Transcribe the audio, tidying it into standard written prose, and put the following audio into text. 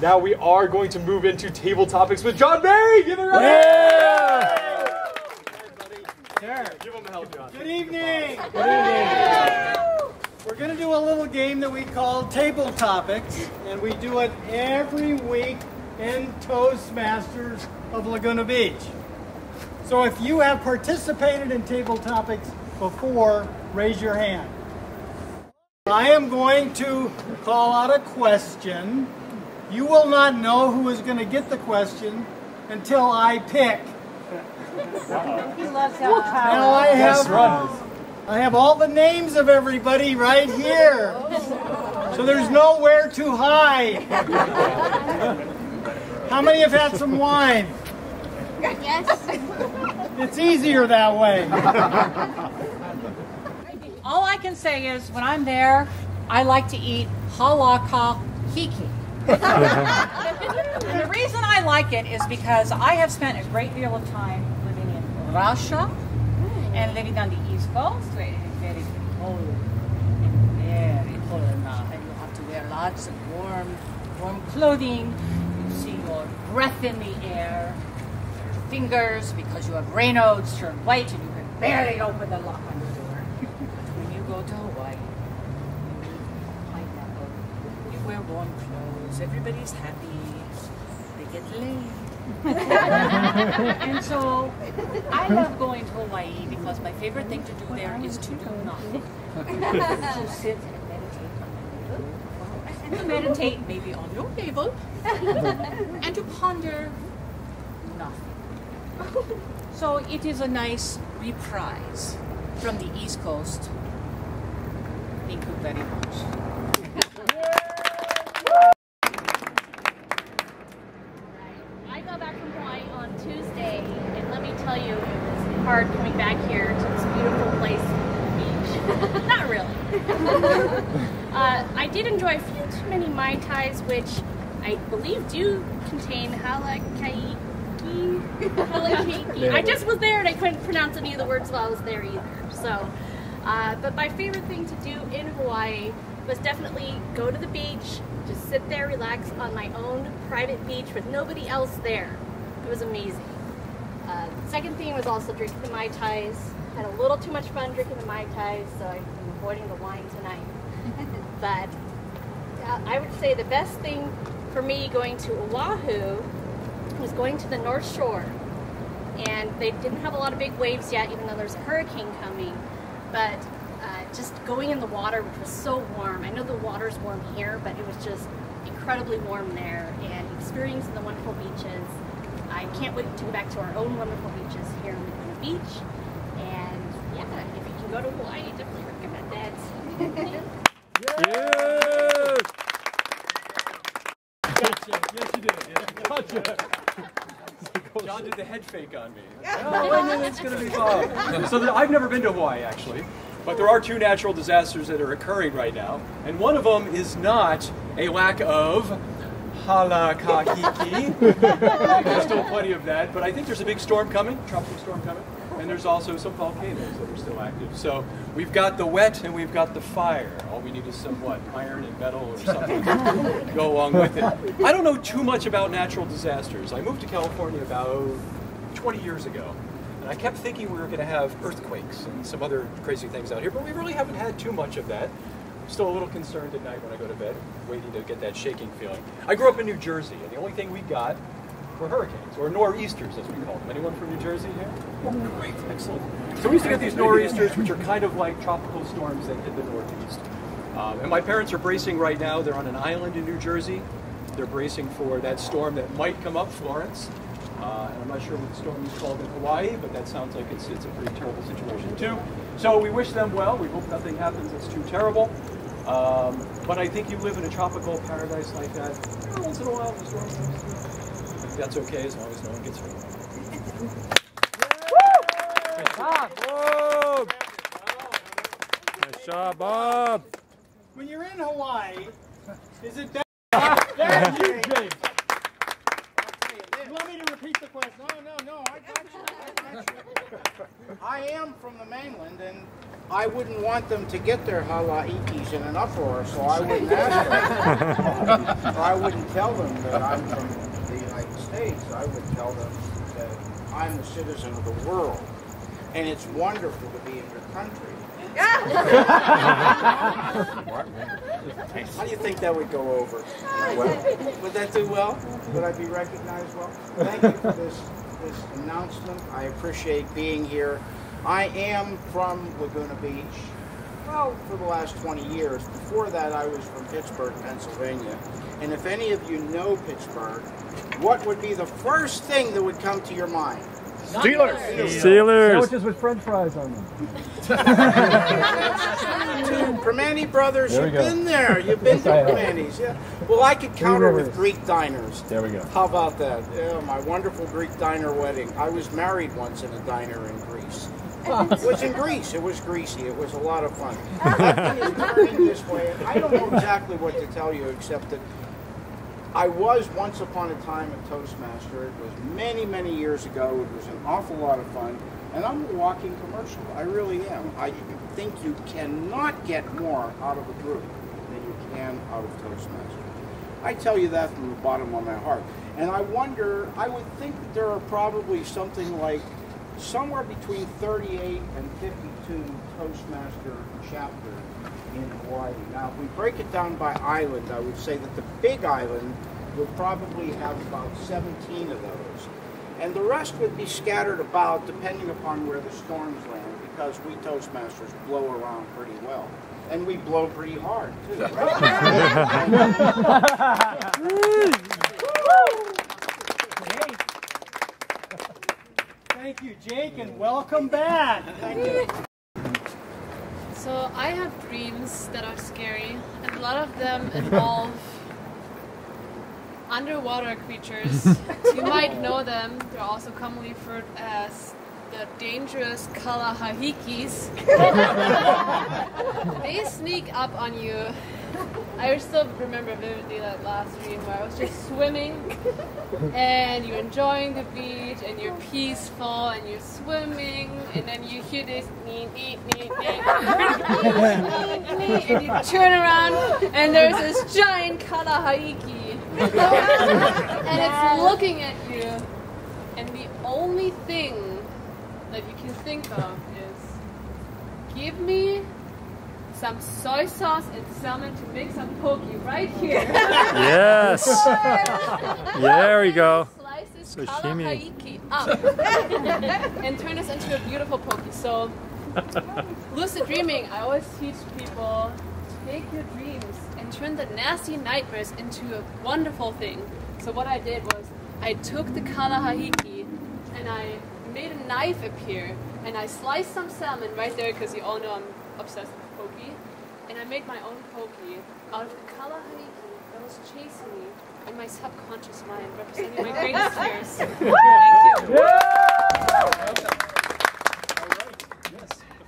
Now we are going to move into table topics with John Barry. Give it a round. Yeah! Sure. Give him a help, John. Good evening. Good evening. We're going to do a little game that we call Table Topics, and we do it every week in Toastmasters of Laguna Beach. So if you have participated in Table Topics before, raise your hand. I am going to call out a question. You will not know who is going to get the question until I pick. He loves how Now I have all the names of everybody right here. So there's nowhere to hide. How many have had some wine? Yes. It's easier that way. All I can say is when I'm there, I like to eat halakha hiki. And the reason I like it is because I have spent a great deal of time living in Russia and living on the East Coast, where it is very cold and very cold now, and you have to wear lots of warm clothing. You see your breath in the air, your fingers, because you have Raynaud's, turn white, and you can barely open the lock on the door. When you go to Hawaii, you eat pineapple, you wear warm clothes, everybody's happy, they get laid. And so I love going to Hawaii because my favorite thing to do there is to do nothing. To sit and meditate on my table, and to meditate maybe on your table, and to ponder nothing. So it is a nice reprise from the East Coast. Thank you very much. I got back from Hawaii on Tuesday, and let me tell you, it was hard coming back here to this beautiful place, the beach. Not really. I did enjoy a few too many Mai Tais, which I believe do contain halakha. I just was there and I couldn't pronounce any of the words while I was there either. So, but my favorite thing to do in Hawaii was definitely go to the beach, just sit there, relax on my own private beach with nobody else there. It was amazing. Second thing was also drinking the Mai Tais. Had a little too much fun drinking the Mai Tais, so I'm avoiding the wine tonight. But I would say the best thing for me going to Oahu was going to the North Shore. And they didn't have a lot of big waves yet, even though there's a hurricane coming. But just going in the water, which was so warm. I know the water's warm here, but it was just incredibly warm there. And experiencing the wonderful beaches. I can't wait to go back to our own wonderful beaches here in Laguna Beach. And yeah, if you can go to Hawaii, I definitely recommend that. Yes! Gotcha. Yes, you did. Yes, gotcha. John did the head fake on me. Oh, I knew it's going to be fun. So I've never been to Hawaii, actually. But there are two natural disasters that are occurring right now. And one of them is not a lack of halakha hiki. There's still plenty of that. But I think there's a big storm coming, tropical storm coming. And there's also some volcanoes that are still active. So we've got the wet and we've got the fire. All we need is some, what, iron and metal or something to go along with it. I don't know too much about natural disasters. I moved to California about 20 years ago. And I kept thinking we were going to have earthquakes and some other crazy things out here, but we really haven't had too much of that. I'm still a little concerned at night when I go to bed, waiting to get that shaking feeling. I grew up in New Jersey, and the only thing we got were hurricanes, or nor'easters as we call them. Anyone from New Jersey here? Oh, great, excellent. So we used to get these nor'easters, which are kind of like tropical storms that hit the Northeast. And my parents are bracing right now. They're on an island in New Jersey. They're bracing for that storm that might come up, Florence. And I'm not sure what the storm is called in Hawaii, but that sounds like it's a pretty terrible situation too. So we wish them well. We hope nothing happens that's too terrible. But I think you live in a tropical paradise like that. Every once in a while, the storm comes through. That's okay as long as no one gets hurt. Nice job, Bob! Nice job, Bob! When you're in Hawaii, is it better? There you go. You want me to repeat the question? No, I got you. I am from the mainland, and I wouldn't want them to get their halaikis in an uproar, so I wouldn't ask them. Or I wouldn't tell them that I'm from the United States. I would tell them that I'm a citizen of the world, and it's wonderful to be in your country. How do you think that would go over? Would that do well? Would I be recognized well? Thank you for this announcement. I appreciate being here. I am from Laguna Beach, well, for the last 20 years. Before that, I was from Pittsburgh, Pennsylvania. And if any of you know Pittsburgh, what would be the first thing that would come to your mind? Steelers! Steelers! Sandwiches with french fries on them. Primanti Brothers, you've been there. You've been to Primanti's. Yeah. Well, I could counter with Greek diners. There we go. How about that? Yeah, my wonderful Greek diner wedding. I was married once in a diner in Greece. It was in Greece. It was greasy. It was a lot of fun. That thing is turning this way. I don't know exactly what to tell you except that I was once upon a time a Toastmaster. It was many, many years ago. It was an awful lot of fun. And I'm a walking commercial. I really am. I think you cannot get more out of a group than you can out of Toastmasters. I tell you that from the bottom of my heart. And I wonder, I would think that there are probably something like somewhere between 38 and 52 Toastmaster chapters in Hawaii. Now, if we break it down by island, I would say that the Big Island would probably have about 17 of those. And the rest would be scattered about depending upon where the storms land, because we Toastmasters blow around pretty well. And we blow pretty hard, too, right? Thank you, Jake, and welcome back. Thank you. So I have dreams that are scary, and a lot of them involve underwater creatures. You might know them. They're also commonly referred as the dangerous kalahahikis. They sneak up on you. I still remember vividly that last dream where I was just swimming and you're enjoying the beach and you're peaceful and you're swimming and then you hear this neat, neat, neat, neat, and you turn around and there's this giant kalahaiki and it's looking at you, and the only thing that you can think of is give me some soy sauce and salmon to make some poke right here. Yes! There we go. Slice this Sashimi. kalahaiki up and turn this into a beautiful poke. So, lucid dreaming, I always teach people, take your dreams and turn the nasty nightmares into a wonderful thing. So what I did was, I took the kalahahiki and I made a knife appear and I sliced some salmon right there, because you all know I'm obsessed with poke. And I made my own poke out of the kalahahiki that was chasing me in my subconscious mind, representing my greatest fears.